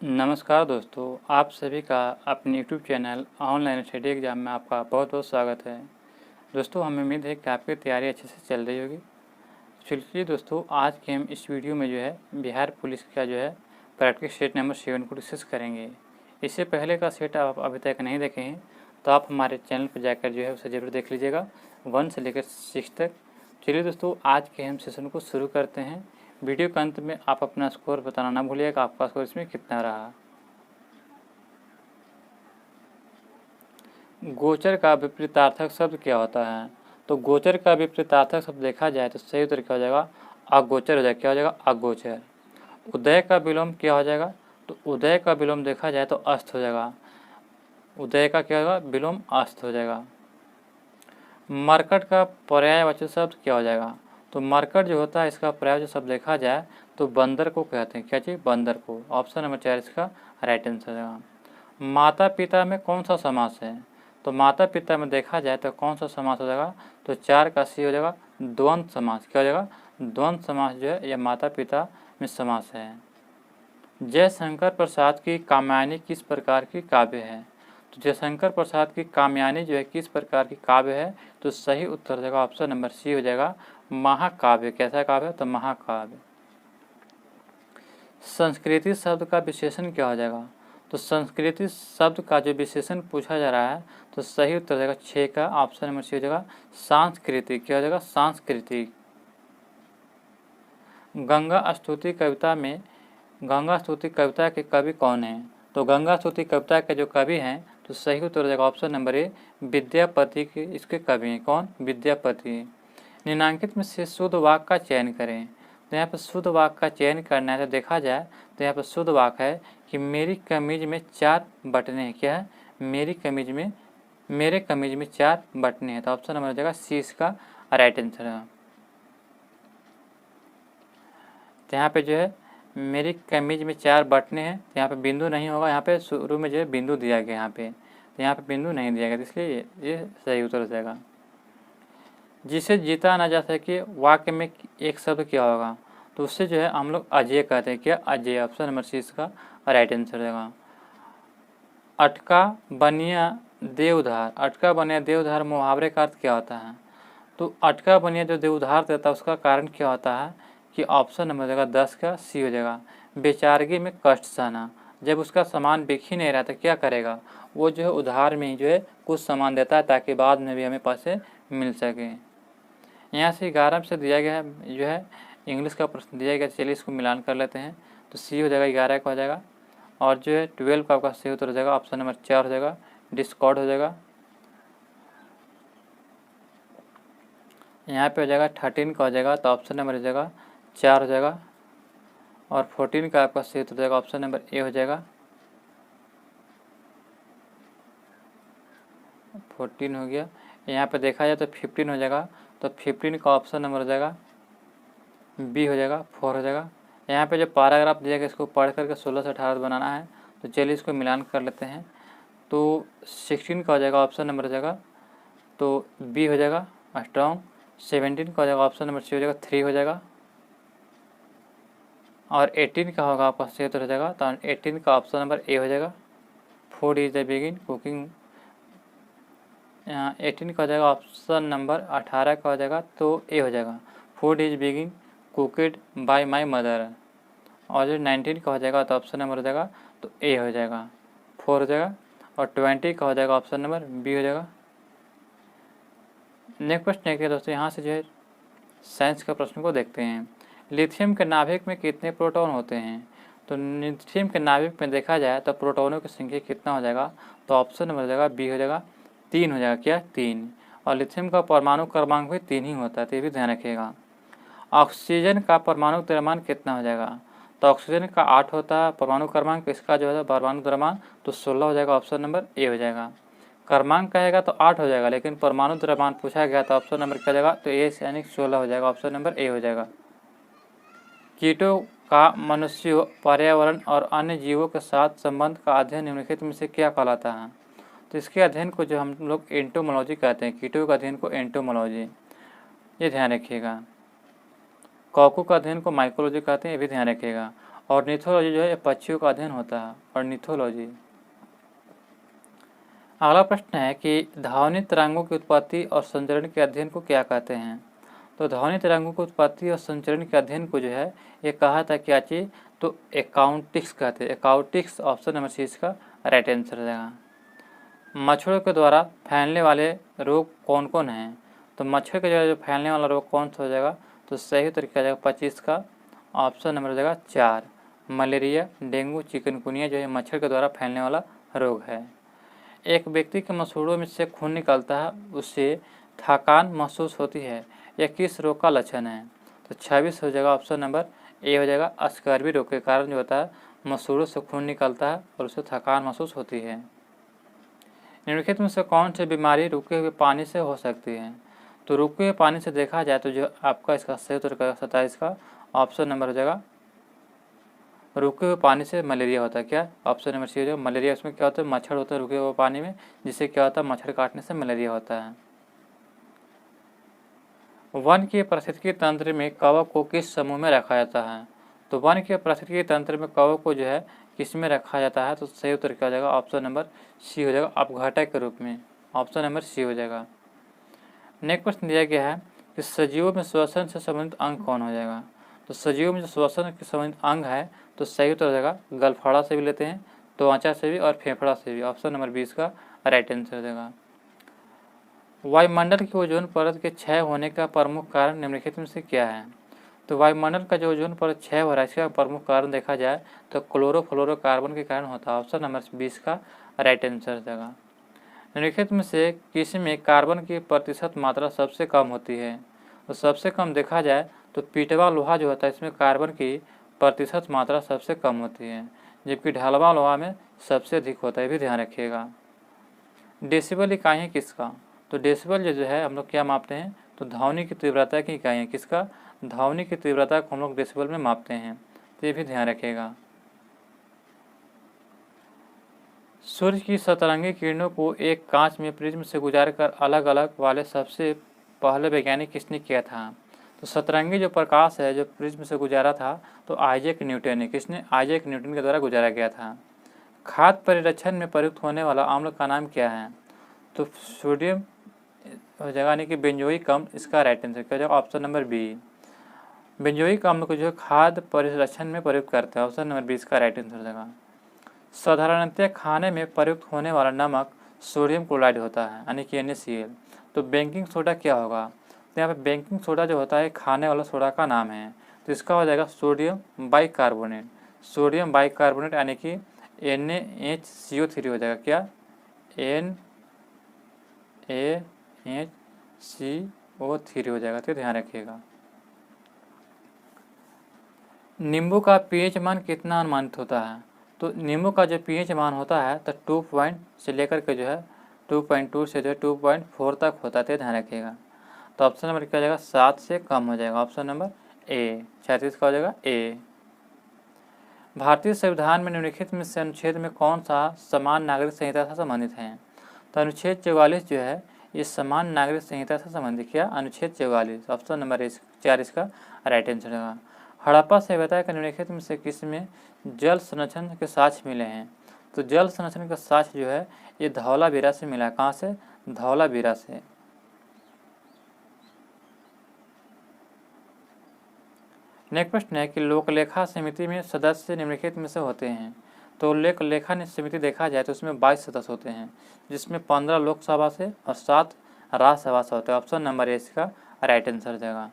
नमस्कार दोस्तों, आप सभी का अपने YouTube channel online study exam में आपका बहुत बहुत स्वागत है। दोस्तों, हमें उम्मीद है कि आपकी तैयारी अच्छे से चल रही होगी। चलिए दोस्तों, आज के हम इस वीडियो में बिहार पुलिस का प्रैक्टिस सेट नंबर 7 को डिस्कस करेंगे। इससे पहले का सेट आप अभी तक नहीं देखे हैं तो आप हमारे चैनल पर जाकर उसे ज़रूर देख लीजिएगा 1 से लेकर 6 तक। चलिए दोस्तों, आज के हम सेशन को शुरू करते हैं। वीडियो के अंत में आप अपना स्कोर बताना ना भूलिएगा, आपका स्कोर इसमें कितना रहा। गोचर का विपरीतार्थक शब्द क्या होता है? तो गोचर का विपरीतार्थक शब्द देखा जाए तो सही उत्तर क्या हो जाएगा? अगोचर हो जाएगा। क्या हो जाएगा? अगोचर। उदय का विलोम क्या हो जाएगा? तो उदय का विलोम देखा जाए तो अस्त हो जाएगा। उदय का क्या होगा? विलोम अस्त हो जाएगा। मरकट का पर्यायवाची शब्द क्या हो जाएगा? तो मरकट जो होता है इसका पर्यायवाची शब्द देखा जाए तो बंदर को कहते हैं। क्या चीज़? बंदर को। ऑप्शन नंबर 4 इसका राइट आंसर हो जाएगा। माता पिता में कौन सा समास है? तो माता पिता में देखा जाए तो कौन सा समास हो जाएगा? तो 4 का सी हो जाएगा द्वंद्व समास। क्या हो जाएगा? द्वंद्व समास यह माता पिता में समास है। जयशंकर प्रसाद की कात्यायनी किस प्रकार की काव्य है? तो जयशंकर प्रसाद की कात्यायनी किस प्रकार की काव्य है? तो सही उत्तर हो जाएगा ऑप्शन नंबर सी हो जाएगा महाकाव्य। कैसा काव्य है? तो महाकाव्य। संस्कृति शब्द का विशेषण क्या हो जाएगा? तो संस्कृति शब्द का जो विशेषण पूछा जा रहा है तो सही उत्तर हो जाएगा 6 का ऑप्शन नंबर सी हो जाएगा सांस्कृतिक। क्या हो जाएगा? सांस्कृतिक। गंगा स्तुति कविता के कवि कौन हैं? तो गंगा स्तुति कविता के जो कवि हैं तो सही उत्तर हो जाएगा ऑप्शन नंबर ए विद्यापति के इसके कवि हैं। कौन? विद्यापति। निम्नलिखित में से शुद्ध वाक्य का चयन करें। तो यहाँ पर शुद्ध वाक्य का चयन करना है तो देखा जाए तो यहाँ पर शुद्ध वाक्य है कि मेरी कमीज में 4 बटने हैं। क्या है? मेरे कमीज में 4 बटने हैं। तो ऑप्शन नंबर हो जाएगा सी इसका राइट आंसर है। तो यहाँ पे मेरी कमीज में 4 बटने हैं। यहाँ पे बिंदु नहीं होगा, यहाँ पे शुरू में बिंदु दिया गया यहाँ पे, तो यहाँ पे बिंदु नहीं दिया गया, इसलिए ये सही उत्तर हो जाएगा। जिसे जीता ना जा सके वाक्य में एक शब्द क्या होगा? तो उससे हम लोग अजय कहते हैं। क्या? अजय। ऑप्शन नंबर सी इसका राइट आंसर हो जाएगा। अटका बनिया देवधार। अटका बनिया देवधार मुहावरे का अर्थ क्या होता है? तो अटका बनिया जो देवधार देता है उसका कारण क्या होता है कि ऑप्शन नंबर हो जाएगा 10 का सी हो जाएगा बेचारगी में कष्ट सहना। जब उसका सामान बिक ही नहीं रहा था क्या करेगा? वो उधार में ही कुछ सामान देता है ताकि बाद में भी हमें पैसे मिल सके। यहाँ से 11 से दिया गया है इंग्लिश का प्रश्न दिया गया। चलिए इसको मिलान कर लेते हैं। तो सी हो जाएगा 11 का हो जाएगा और 12 का आपका सही उत्तर हो जाएगा ऑप्शन नंबर 4 हो जाएगा डिस्कॉर्ड हो जाएगा। यहाँ पे हो जाएगा 13 का हो जाएगा तो ऑप्शन नंबर हो जाएगा 4 हो जाएगा और 14 का आपका सही उत्तर हो जाएगा ऑप्शन नंबर ए हो जाएगा। 14 हो गया। यहाँ पे देखा जाए तो 15 हो जाएगा तो 15 का ऑप्शन नंबर हो जाएगा बी हो जाएगा 4 हो जाएगा। यहाँ पे जो पैराग्राफ दिया गया इसको पढ़ करके 16 से 18 बनाना है। तो चलिए इसको मिलान कर लेते हैं। तो 16 का हो जाएगा ऑप्शन नंबर हो जाएगा तो बी हो जाएगा स्ट्रॉन्ग। 17 का हो जाएगा ऑप्शन नंबर सी हो जाएगा 3 हो जाएगा और 18 का होगा आपका सही उत्तर हो जाएगा तो 18 का ऑप्शन नंबर ए हो जाएगा food is the begin cooking. 18 का हो जाएगा ऑप्शन नंबर 18 का हो जाएगा तो ए हो जाएगा food is begin cooked by my mother. और 19 का हो जाएगा तो ऑप्शन नंबर हो जाएगा तो ए हो जाएगा 4 हो जाएगा और 20 का हो जाएगा ऑप्शन नंबर बी हो जाएगा। नेक्स्ट क्वेश्चन देखिए दोस्तों, यहाँ से साइंस के प्रश्न को देखते हैं। लिथियम के नाभिक में कितने प्रोटॉन होते हैं? तो लिथियम के नाभिक में देखा जाए तो प्रोटॉनों की संख्या कितना हो जाएगा? तो ऑप्शन नंबर हो जाएगा बी हो जाएगा 3 हो जाएगा। क्या? 3। और लिथियम का परमाणु क्रमांक भी 3 ही होता है, तो ये भी ध्यान रखिएगा। ऑक्सीजन का परमाणु द्रव्यमान कितना हो जाएगा? तो ऑक्सीजन का 8 होता है परमाणु क्रमांक, इसका परमाणु द्रव्यमान तो 16 हो जाएगा ऑप्शन नंबर ए हो जाएगा। क्रमांक कहेगा तो 8 हो जाएगा लेकिन परमाणु द्रव्यमान पूछा गया तो ऑप्शन नंबर क्या जाएगा? तो ए यानी 16 हो जाएगा ऑप्शन नंबर ए हो जाएगा। कीटों का मनुष्यों पर्यावरण और अन्य जीवों के साथ संबंध का अध्ययन निम्नलिखित में से क्या कहलाता है? तो इसके अध्ययन को हम लोग एंटोमोलॉजी कहते हैं। कीटों का अध्ययन को एंटोमोलॉजी, ये ध्यान रखिएगा। कॉको का अध्ययन को माइकोलॉजी कहते हैं, ये भी ध्यान रखिएगा। ऑर्निथोलॉजी जो है पक्षियों का अध्ययन होता है, ऑर्निथोलॉजी। अगला प्रश्न है कि ध्वनि तरंगों की उत्पत्ति और संचरण के अध्ययन को क्या कहते हैं। तो ध्वनि तरंगों की उत्पत्ति और संचरण के अध्ययन को जो है ये कहा था क्या चीज़, तो एकाउंटिक्स कहते हैं। एकाउंटिक्स ऑप्शन नंबर सी इसका राइट आंसर हो जाएगा। मच्छरों के द्वारा फैलने वाले रोग कौन कौन हैं। तो मच्छर के द्वारा जो फैलने वाला रोग कौन सा हो जाएगा, तो सही तरीका हो जाएगा 25 का ऑप्शन नंबर हो जाएगा 4, मलेरिया, डेंगू, चिकनगुनिया जो है मच्छर के द्वारा फैलने वाला रोग है। एक व्यक्ति के मसूड़ों में से खून निकलता है, उससे थकान महसूस होती है, यह किस रोग का लक्षण है। तो 26 हो जाएगा ऑप्शन नंबर ए हो जाएगा। स्कर्वी रोग के कारण जो होता है मसूड़ों से खून निकलता है और उससे थकान महसूस होती है। निम्नलिखित में से कौन सी बीमारी रुके हुए पानी से हो सकती है। तो रुके हुए पानी से देखा जाए तो जो आपका इसका सही उत्तर का 27 का ऑप्शन नंबर हो जाएगा। रुके हुए पानी से मलेरिया होता है क्या, ऑप्शन नंबर सी हो जाएगा। मलेरिया उसमें क्या होता है, मच्छर होता है रुके हुए पानी में, जिससे क्या होता है मच्छर काटने से मलेरिया होता है। वन के पारिस्थितिकी तंत्र में कवक को किस समूह में रखा जाता है। तो वन के पारिस्थितिकी तंत्र में कवक को जो है किस में रखा जाता है, तो सही उत्तर क्या हो जाएगा, ऑप्शन नंबर सी हो जाएगा, अपघटक के रूप में, ऑप्शन नंबर सी हो जाएगा। नेक्स्ट प्रश्न दिया गया है कि सजीवों में श्वसन से संबंधित अंग कौन हो जाएगा। तो सजीवों में जो श्वसन के संबंधित अंग है तो सही उत्तर हो जाएगा, गलफड़ा से भी लेते हैं, त्वचा से भी और फेफड़ा से भी, ऑप्शन नंबर 20 का राइट आंसर हो जाएगा। वायुमंडल की ओजोन परत के क्षय होने का प्रमुख कारण निम्नलिखित में से क्या है। तो वायुमंडल का जो ओजोन परत क्षय हो रहा है इसका प्रमुख कारण देखा जाए तो क्लोरोफ्लोरोकार्बन के कारण होता है, ऑप्शन नंबर 20 का राइट आंसर हो जाएगा। निम्नलिखित में से किसी में कार्बन की प्रतिशत मात्रा सबसे कम होती है। तो सबसे कम देखा जाए तो पीटवा लोहा जो होता है इसमें कार्बन की प्रतिशत मात्रा सबसे कम होती है, जबकि ढलवा लोहा में सबसे अधिक होता है, भी ध्यान रखिएगा। डेसिबल इकाई है किसका। तो डेसिबल जो है हम लोग क्या मापते हैं, तो ध्वनि की तीव्रता की इकाई है किसका, ध्वनि की तीव्रता को हम लोग डेसिबल में मापते हैं, तो ये भी ध्यान रखिएगा। सूर्य की सतरंगी किरणों को एक कांच में प्रिज्म से गुजारकर अलग अलग वाले सबसे पहले वैज्ञानिक किसने किया था। तो सतरंगी जो प्रकाश है जो प्रिज्म से गुजारा था तो आइजैक न्यूटन ने, किसने, आइजैक न्यूटन के द्वारा गुजारा गया था। खाद्य परिरक्षण में प्रयुक्त होने वाला अम्ल का नाम क्या है। तो सोडियम हो जाएगा, यानी कि बेंजोइक अम्ल, इसका राइट आंसर क्या जाएगा, ऑप्शन नंबर बी। बेंजोइक अम्ल को जो है खाद्य परिरक्षण में प्रयुक्त करते हैं, ऑप्शन नंबर 20 का राइट आंसर हो जाएगा। साधारणतः खाने में प्रयुक्त होने वाला नमक सोडियम क्लोराइड होता है, यानी कि NaCl। तो बेकिंग सोडा क्या होगा, तो यहाँ पे बेकिंग सोडा जो होता है खाने वाला सोडा का नाम है, तो इसका हो जाएगा सोडियम बाइकार्बोनेट, सोडियम बाइकार्बोनेट यानी कि NaHCO3 हो जाएगा क्या, NaHCO3 हो जाएगा, तो ध्यान रखिएगा। नींबू का pH मान कितना अनुमानित होता है। तो नींबू का जो pH मान होता है तो 2 पॉइंट से लेकर के जो है 2.2 से जो है 2.4 तक होता है, तो ध्यान रखिएगा। तो ऑप्शन नंबर क्या हो जाएगा, 7 से कम हो जाएगा, ऑप्शन नंबर ए, 36 का हो जाएगा ए। भारतीय संविधान में निम्नलिखित में से अनुच्छेद में कौन सा समान नागरिक संहिता से संबंधित है। तो अनुच्छेद 44 जो है ये समान नागरिक संहिता से संबंधित क्या, अनुच्छेद 44, ऑप्शन नंबर 4 इसका राइट आंसर होगा। हड़प्पा सभ्यता के निम्नलिखित में से किसमें जल संरक्षण के साक्ष्य मिले हैं। तो जल संरक्षण का साक्ष्य जो है ये धौलावीरा से मिला है, कहाँ से, धौलावीरा से। नेक्स्ट प्रश्न है कि लोकलेखा समिति में सदस्य निम्नलिखित में से होते हैं। तो लोकलेखा समिति देखा जाए तो उसमें 22 सदस्य होते हैं, जिसमें 15 लोकसभा से और 7 राज्यसभा से होते हैं, ऑप्शन नंबर ए इसका राइट आंसर हो जाएगा।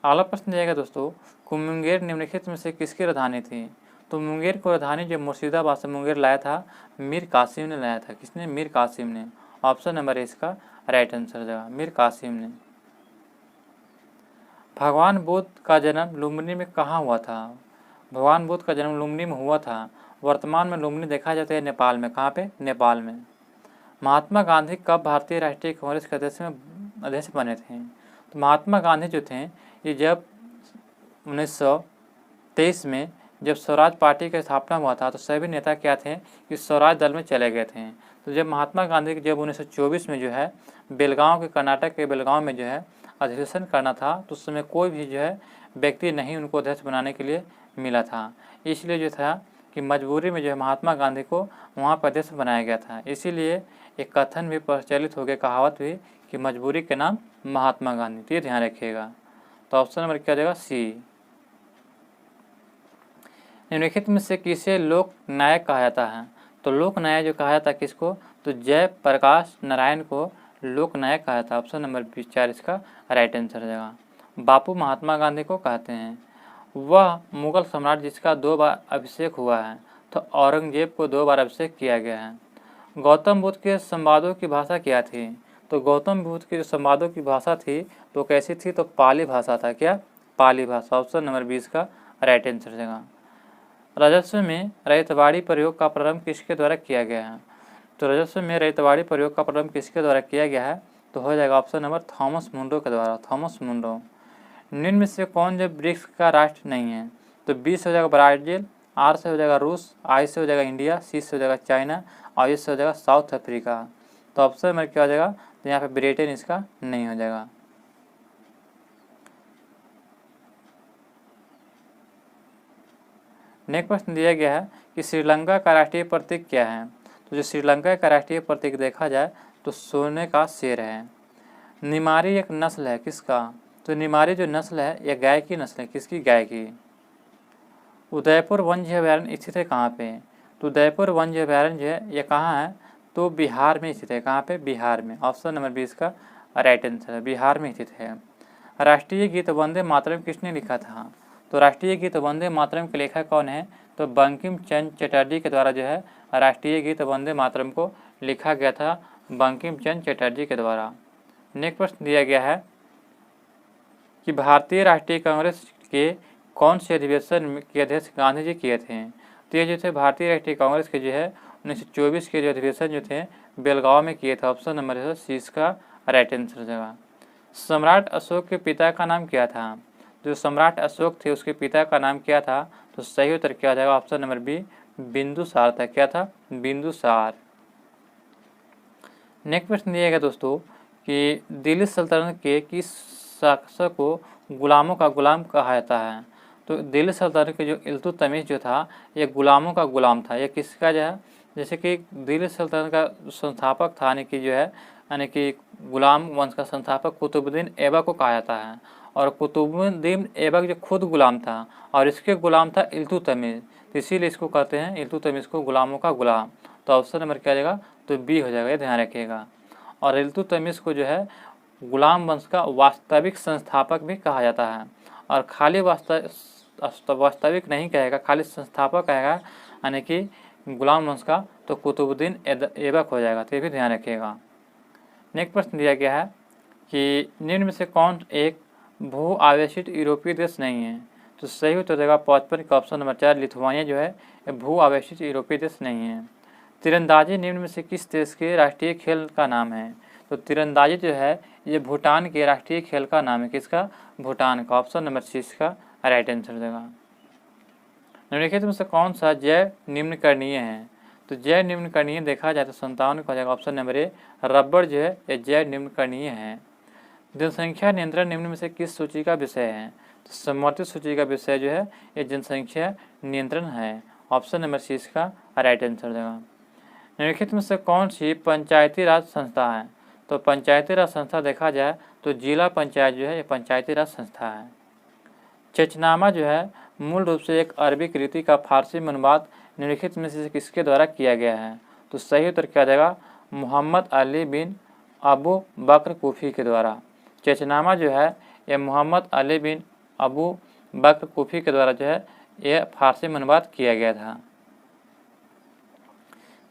अगला प्रश्न जाएगा दोस्तों, मुंगेर निम्नलिखित में से किसकी राजधानी थी। तो मुंगेर को राजधानी जो मुर्शिदाबाद से मुंगेर लाया था मीर कासिम ने लाया था, किसने, मीर कासिम ने, ऑप्शन नंबर ए इसका राइट आंसर हो जाएगा, मीर कासिम ने। भगवान बुद्ध का जन्म लुम्बिनी में कहाँ हुआ था। भगवान बुद्ध का जन्म लुम्बिनी में हुआ था। वर्तमान में लुम्बिनी देखा जाता है नेपाल में, कहाँ पे, नेपाल में। महात्मा गांधी कब भारतीय राष्ट्रीय कांग्रेस के अध्यक्ष बने थे। तो महात्मा गांधी जो थे ये जब 1923 में जब स्वराज पार्टी का स्थापना हुआ था तो सभी नेता क्या थे कि स्वराज दल में चले गए थे। तो जब महात्मा गांधी जब 1924 में जो है बेलगांव के, कर्नाटक के बेलगांव में जो है अधिवेशन करना था तो उस समय कोई भी जो है व्यक्ति नहीं उनको अध्यक्ष बनाने के लिए मिला था। इसलिए जो था कि मजबूरी में जो है महात्मा गांधी को वहाँ पर अध्यक्ष बनाया गया था। इसीलिए एक कथन भी प्रचलित हो गया, कहावत भी, कि मजबूरी के नाम महात्मा गांधी। तो ये ध्यान रखिएगा। तो ऑप्शन नंबर क्या हो जाएगा? सी। निम्नलिखित में से किसे लोक नायक कहा जाता है? तो लोक नायक जो कहा जाता है किसको? तो जयप्रकाश नारायण को लोक नायक कहा जाता है। ऑप्शन नंबर 4 इसका राइट आंसर हो जाएगा। बापू महात्मा गांधी को कहते हैं। वह मुगल सम्राट जिसका 2 बार अभिषेक हुआ है। तो औरंगजेब को 2 बार अभिषेक किया गया है। गौतम बुद्ध के संवादों की भाषा क्या थी? तो गौतम बुद्ध की जो संवादों की भाषा थी तो कैसी थी? तो पाली भाषा था। क्या? पाली भाषा। ऑप्शन नंबर 20 का राइट आंसर हो जाएगा। राजस्व में रैयतवाड़ी प्रयोग का प्रारंभ किसके द्वारा किया गया है? तो राजस्व में रैयतवाड़ी प्रयोग का प्रारंभ किसके द्वारा किया गया है? तो हो जाएगा ऑप्शन नंबर थॉमस मुंडो के द्वारा। थॉमस मुंडो। निम्न में से कौन जो ब्रिक्स का राष्ट्र नहीं है? तो बी से हो जाएगा ब्राज़ील, आर से हो जाएगा रूस, आई से हो जाएगा इंडिया, सी से हो जाएगा चाइना और ई से हो जाएगा साउथ अफ्रीका। तो ऑप्शन नंबर क्या हो जाएगा? तो यहाँ पे ब्रिटेन इसका नहीं हो जाएगा। नेक्स्ट प्रश्न दिया गया है कि श्रीलंका का राष्ट्रीय प्रतीक क्या है? तो जो श्रीलंका का राष्ट्रीय प्रतीक देखा जाए तो सोने का शेर है। निमारी एक नस्ल है किसका? तो निमारी जो नस्ल है यह गाय की नस्ल है। किसकी? गाय की। उदयपुर वन्य अभयारण्य स्थित है कहाँ पे? तो उदयपुर वन्य अभयारण्य जो है यह कहाँ है? तो बिहार में स्थित है। कहाँ पे? बिहार में। ऑप्शन नंबर 20 का राइट आंसर है, बिहार में स्थित है। राष्ट्रीय गीत वंदे मातरम किसने लिखा था? तो राष्ट्रीय गीत वंदे मातरम के लेखक कौन है? तो बंकिम चंद्र चटर्जी के द्वारा जो है राष्ट्रीय गीत वंदे मातरम को लिखा गया था, बंकिम चंद्र चटर्जी के द्वारा। नेक्स्ट प्रश्न दिया गया है कि भारतीय राष्ट्रीय कांग्रेस के कौन से अधिवेशन के अध्यक्ष गांधी जी किए थे? तो ये जो थे भारतीय राष्ट्रीय कांग्रेस के जो है 1924 के जो अधिवेशन जो थे बेलगांव में किए थे। ऑप्शन नंबर 20 का राइट आंसर हो जाएगा। सम्राट अशोक के पिता का नाम क्या था? जो सम्राट अशोक थे उसके पिता का नाम क्या था? तो सही उत्तर क्या हो जाएगा? ऑप्शन नंबर बी बिंदुसार था। क्या था? बिंदुसार। नेक्स्ट प्रश्न दिया गया दोस्तों कि दिल्ली सल्तनत के किस शासक को गुलामों का गुलाम कहा जाता है? तो दिल्ली सल्तनत के जो इल्तुतमिश जो था यह गुलामों का गुलाम था। यह किसका जो है, जैसे कि दिल्ली सल्तनत का संस्थापक था यानी कि जो है यानी कि गुलाम वंश का संस्थापक कुतुबुद्दीन ऐबक को कहा जाता है। और कुतुबुद्दीन ऐबक जो खुद गुलाम था और इसके गुलाम था इल्तुतमिश, तो इसीलिए इसको कहते हैं इल्तुतमिश को गुलामों का गुलाम। तो ऑप्शन नंबर क्या हो जाएगा? तो बी हो जाएगा, ये ध्यान रखिएगा। और इल्तुतमिश को जो है गुलाम वंश का वास्तविक संस्थापक भी कहा जाता है। और खाली वास्तविक नहीं कहेगा, खाली संस्थापक कहेगा यानी कि गुलाम वंश का, तो कुतुबुद्दीन ऐबक हो जाएगा। तो ये भी ध्यान रखिएगा। नेक्स्ट प्रश्न दिया गया है कि निम्न में से कौन एक भू आवेशित यूरोपीय देश नहीं है? तो सही उत्तर देगा 55 का ऑप्शन नंबर 4 लिथुआनिया जो है भू आवेशित यूरोपीय देश नहीं है। तीरंदाजी निम्न में से किस देश के राष्ट्रीय खेल का नाम है? तो तीरंदाजी जो है ये भूटान के राष्ट्रीय खेल का नाम है। किसका? भूटान का। ऑप्शन नंबर 6 का राइट आंसर देगा। निम्नलिखित में से कौन सा जैव निम्नकरणीय है? तो जैव निम्नकरणीय देखा जाए तो 57 का हो जाएगा ऑप्शन नंबर ए रबड़ जो है ये जैव निम्नकरणीय है। जनसंख्या नियंत्रण निम्न में से किस सूची का विषय है? तो समवर्तित सूची का विषय जो है ये जनसंख्या नियंत्रण है। ऑप्शन नंबर 6 का राइट आंसर देगा। निम्नलिखित में से कौन सी पंचायती राज संस्था है? तो पंचायती राज संस्था देखा जाए तो जिला पंचायत जो है ये पंचायती राज संस्था है। चेचनामा जो है मूल रूप से एक अरबी कृति का फारसी में अनुवाद निम्नलिखित में से किसके द्वारा किया गया है? तो सही उत्तर क्या देगा? मोहम्मद अली बिन अबू बकर कूफी के द्वारा। चेचनामा जो है यह मोहम्मद अली बिन अबू बकर कूफी के द्वारा जो है यह फारसी में अनुवाद किया गया था।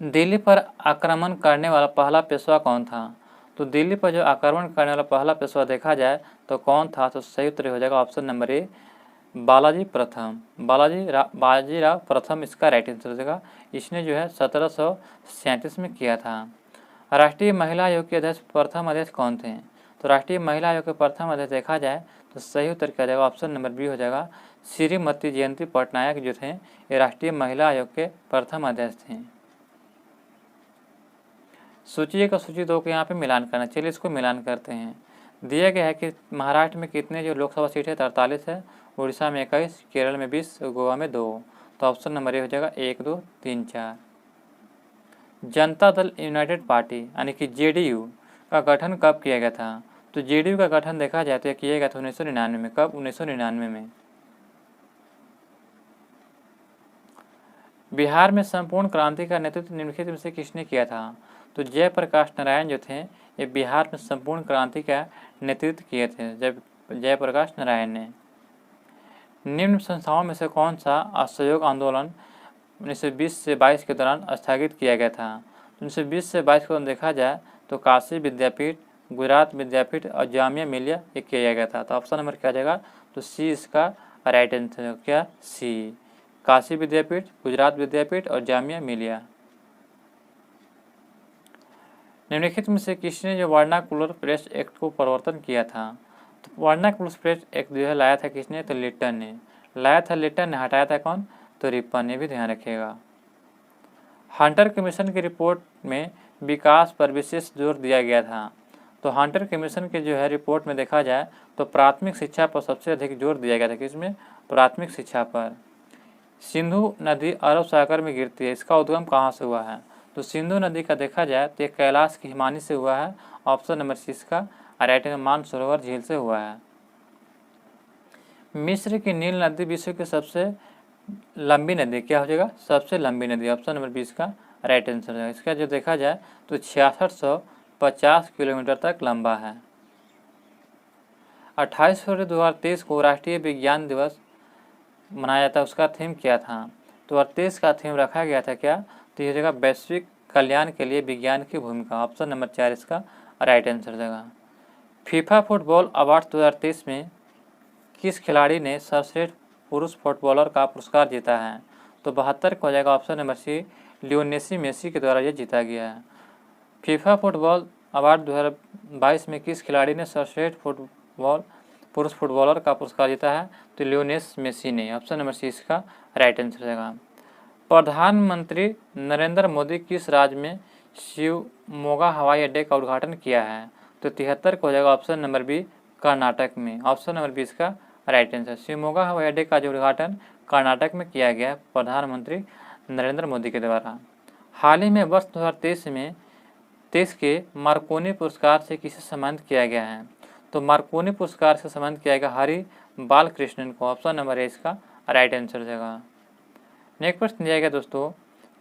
दिल्ली पर आक्रमण करने वाला पहला पेशवा कौन था? तो दिल्ली पर जो आक्रमण करने वाला पहला पेशवा देखा जाए तो कौन था? तो सही उत्तर हो जाएगा ऑप्शन नंबर ए बालाजी प्रथम। बाजीराव प्रथम इसका राइट आंसर हो जाएगा। इसने जो है 1737 में किया था। राष्ट्रीय महिला आयोग के अध्यक्ष प्रथम अध्यक्ष कौन थे? तो राष्ट्रीय महिला आयोग के प्रथम अध्यक्ष देखा जाए तो सही उत्तर क्या जाएगा? ऑप्शन नंबर बी हो जाएगा श्रीमती जयंती पटनायक जो थे ये राष्ट्रीय महिला आयोग के प्रथम अध्यक्ष थे। सूची 1 और सूची 2 को यहाँ पे मिलान करना। चलिए इसको मिलान करते हैं। दिया गया है कि महाराष्ट्र में कितने जो लोकसभा सीट है 43 है उड़ीसा में 21, केरल में 20, गोवा में 2। तो ऑप्शन नंबर ए हो जाएगा 1, 2, 3, 4। जनता दल यूनाइटेड पार्टी यानी कि जेडीयू का गठन कब किया गया था? तो जेडीयू का गठन देखा जाए तो यह किया गया था 1999 में। कब? 1999 में। बिहार में संपूर्ण क्रांति का नेतृत्व निम्नलिखित में से किसने किया था? तो जयप्रकाश नारायण जो थे ये बिहार में संपूर्ण क्रांति का नेतृत्व किए थे, जयप्रकाश नारायण ने। निम्न संस्थाओं में से कौन सा असहयोग आंदोलन 1920 से 22 के दौरान स्थगित किया गया था? 1920 से 22 के दौरान देखा जाए तो काशी विद्यापीठ, गुजरात विद्यापीठ और जामिया मिलिया ये किया गया था। तो ऑप्शन नंबर क्या आ जाएगा? तो सी इसका राइट आंसर। क्या? सी, काशी विद्यापीठ, गुजरात विद्यापीठ और जामिया मिलिया। निम्नलिखित में से किसने जो वर्नाकुलर प्रेस एक्ट को प्रवर्तन किया था? तो वर्नाकुलर प्रेस एक्ट जो है लाया था किसने? तो लिट्टन ने लाया था। लिट्टन ने हटाया था कौन? तो रिपन ने। भी ध्यान रखिएगा। हंटर कमीशन की रिपोर्ट में विकास पर विशेष जोर दिया गया था। तो हंटर कमीशन के जो है रिपोर्ट में देखा जाए तो प्राथमिक शिक्षा पर सबसे अधिक जोर दिया गया था। किसमें? प्राथमिक शिक्षा पर। सिंधु नदी अरब सागर में गिरती है, इसका उद्गम कहाँ से हुआ है? तो सिंधु नदी का देखा जाए तो ये कैलाश की हिमानी से हुआ है। ऑप्शन नंबर सी इसका राइट आंसर। मानसरोवर झील से हुआ है। मिस्र की नील नदी विश्व की सबसे लंबी नदी क्या हो जाएगा? सबसे लंबी नदी। ऑप्शन नंबर 20 का राइट आंसर है। इसका जो देखा जाए तो 6650 किलोमीटर तक लंबा है। 28 फरवरी 2023 को राष्ट्रीय विज्ञान दिवस मनाया जाता है, उसका थीम क्या था? तो 38 का थीम रखा गया था क्या? तो ये जगह वैश्विक कल्याण के लिए विज्ञान की भूमिका। ऑप्शन नंबर 4 इसका राइट आंसर देगा। फीफा फुटबॉल अवार्ड 2023 में किस खिलाड़ी ने सर्वश्रेष्ठ पुरुष फुटबॉलर का पुरस्कार जीता है? तो 72 का हो जाएगा option number C. Lionel Messi के द्वारा यह जीता गया है। फीफा फुटबॉल अवार्ड 2022 में किस खिलाड़ी ने सर्वश्रेष्ठ पुरुष फुटबॉलर का पुरस्कार जीता है? तो लियोनेल मेसी ने। ऑप्शन नंबर सी इसका राइट आंसर रहेगा। प्रधानमंत्री नरेंद्र मोदी किस राज्य में शिवमोगा हवाई अड्डे का उद्घाटन किया है? तो 73 को हो जाएगा ऑप्शन नंबर बी। कर्नाटक में। ऑप्शन नंबर 20 का राइट आंसर। शिवमोगा हवाई अड्डे का जो उद्घाटन कर्नाटक में किया गया प्रधानमंत्री नरेंद्र मोदी के द्वारा। हाल ही में वर्ष 2023 के मार्कोनी पुरस्कार से किसे सम्मानित किया गया है? तो मार्कोनी पुरस्कार से सम्मानित किया गया हरि बालकृष्णन को। ऑप्शन नंबर ए इसका राइट आंसर देगा। नेक्स्ट प्रश्न दिया गया दोस्तों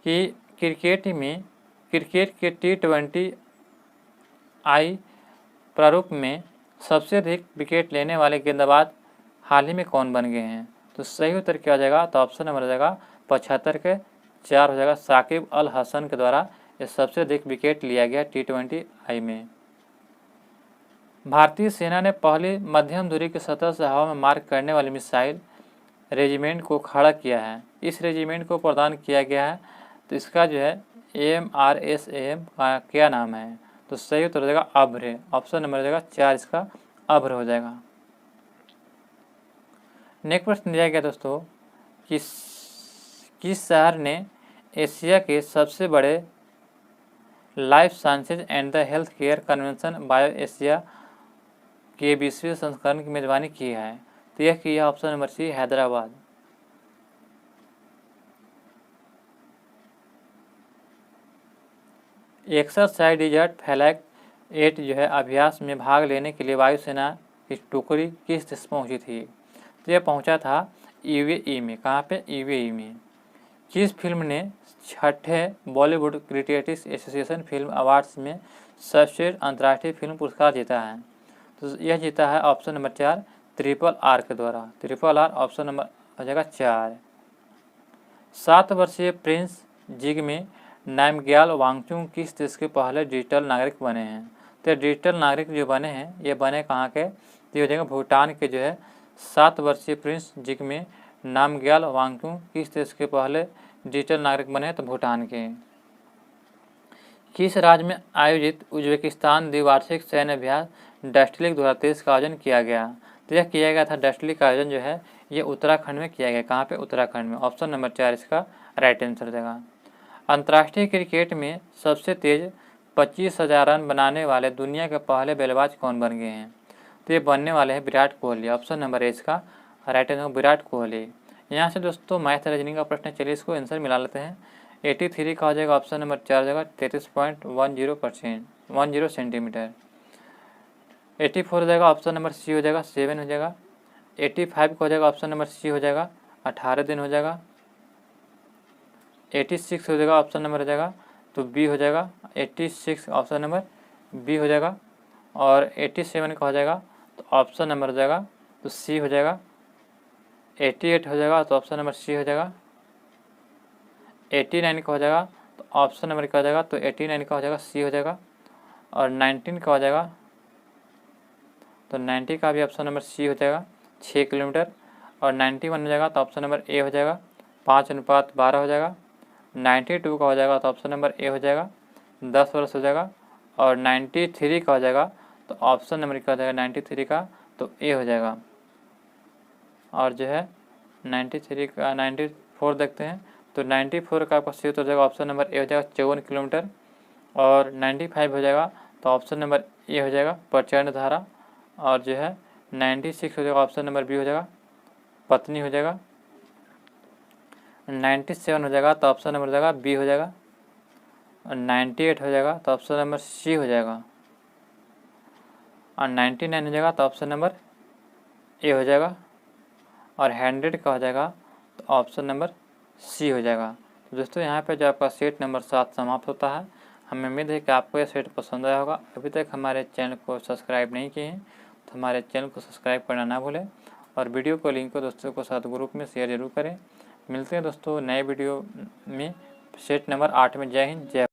कि क्रिकेट के T20I प्रारूप में सबसे अधिक विकेट लेने वाले गेंदबाज हाल ही में कौन बन गए हैं? तो सही उत्तर क्या हो जाएगा? तो ऑप्शन नंबर हो जाएगा 75 के 4 हो जाएगा। साकिब अल हसन के द्वारा ये सबसे अधिक विकेट लिया गया T20I में। भारतीय सेना ने पहली मध्यम दूरी की सतह से हवा में मार करने वाली मिसाइल रेजिमेंट को खड़ा किया है। इस रेजिमेंट को प्रदान किया गया है तो इसका जो है AMRSAM का क्या नाम है? तो सही उत्तर हो जाएगा अभ्र। ऑप्शन नंबर हो जाएगा 4 इसका अभ्र हो जाएगा। नेक्स्ट प्रश्न दिया गया दोस्तों कि किस शहर ने एशिया के सबसे बड़े life sciences and the health care convention bio Asia के 20वें संस्करण की मेजबानी की है? तो यह किया option number C Hyderabad. Exercise flag 8 जो है अभ्यास में भाग लेने के लिए वायुसेना की टुकड़ी किस देश पहुंची थी? तो यह पहुंचा था UAE में। कहाँ पे? UAE में। किस फिल्म ने 6ठे Bollywood critics association film awards में सर्वश्रेष्ठ अंतर्राष्ट्रीय फिल्म पुरस्कार जीता है? तो यह जीता है ऑप्शन नंबर 4 RRR के द्वारा। RRR ऑप्शन नंबर हो जाएगा 4। 7 वर्षीय प्रिंस जिग्मे नामग्याल वांगचुक किस देश के पहले डिजिटल नागरिक बने हैं? तो डिजिटल नागरिक जो बने हैं ये बने कहाँ के? तो ये हो जाएगा भूटान के जो है 7 वर्षीय प्रिंस जिग्मे नामग्याल वांगचुक किस देश के पहले डिजिटल नागरिक बने हैं? तो भूटान के। किस राज्य में आयोजित उज्बेकिस्तान द्विवार्षिक सैन्य अभ्यास डस्टलिक 2023 का आयोजन किया गया? तो यह किया गया था डस्टलिक का आयोजन जो है ये उत्तराखंड में किया गया। कहाँ पे? उत्तराखंड में। ऑप्शन नंबर 4 इसका राइट आंसर देगा। अंतर्राष्ट्रीय क्रिकेट में सबसे तेज 25,000 रन बनाने वाले दुनिया के पहले बल्लेबाज कौन बन गए हैं? तो ये बनने वाले हैं Virat Kohli. Option number A इसका राइट आंसर विराट कोहली। यहाँ से दोस्तों मैथ रीजनिंग का प्रश्न है, चलिए इसको आंसर मिला लेते हैं। 83 का हो जाएगा ऑप्शन नंबर 4 जगह 33.10 सेंटीमीटर। 84 हो जाएगा ऑप्शन नंबर सी हो जाएगा 7 हो जाएगा। 85 का हो जाएगा ऑप्शन नंबर सी हो जाएगा 18 दिन हो जाएगा। 86 हो जाएगा ऑप्शन नंबर हो जाएगा तो बी हो जाएगा। 86 ऑप्शन नंबर बी हो जाएगा। और 87 का हो जाएगा तो ऑप्शन नंबर हो जाएगा तो सी हो जाएगा। 88 हो जाएगा तो ऑप्शन नंबर सी हो जाएगा। 89 का हो जाएगा तो ऑप्शन नंबर क्या हो जाएगा तो 89 का हो जाएगा सी हो जाएगा। और 19 का हो जाएगा तो 90 का भी ऑप्शन नंबर सी हो जाएगा 6 किलोमीटर। और 91 हो जाएगा तो ऑप्शन नंबर ए हो जाएगा 5:12 हो जाएगा। 92 का हो जाएगा तो ऑप्शन नंबर ए हो जाएगा 10 वर्ष हो जाएगा। और 93 का हो जाएगा तो ऑप्शन नंबर क्या हो जाएगा 93 का तो ए हो जाएगा। और जो है 93 का 94 देखते हैं तो 94 का आपका सी हो जाएगा ऑप्शन नंबर ए हो जाएगा 54 किलोमीटर। और 95 हो जाएगा तो ऑप्शन नंबर ए हो जाएगा प्रचंड धारा। और जो है 96 हो जाएगा ऑप्शन नंबर बी हो जाएगा पत्नी हो जाएगा। 97 हो जाएगा तो ऑप्शन नंबर हो जाएगा बी हो जाएगा। और 98 हो जाएगा तो ऑप्शन नंबर सी हो जाएगा। और 99 हो जाएगा तो ऑप्शन नंबर ए हो जाएगा। और 100 का हो जाएगा तो ऑप्शन नंबर सी हो जाएगा। तो दोस्तों यहाँ पे जो आपका सेट नंबर 7 समाप्त होता है। हमें उम्मीद है कि आपको यह सेट पसंद आया होगा। अभी तक हमारे चैनल को सब्सक्राइब नहीं किए हैं तो हमारे चैनल को सब्सक्राइब करना ना भूलें। और वीडियो को लिंक को दोस्तों को साथ ग्रुप में शेयर जरूर करें। मिलते हैं दोस्तों नए वीडियो में सेट नंबर 8 में। जय हिंद जय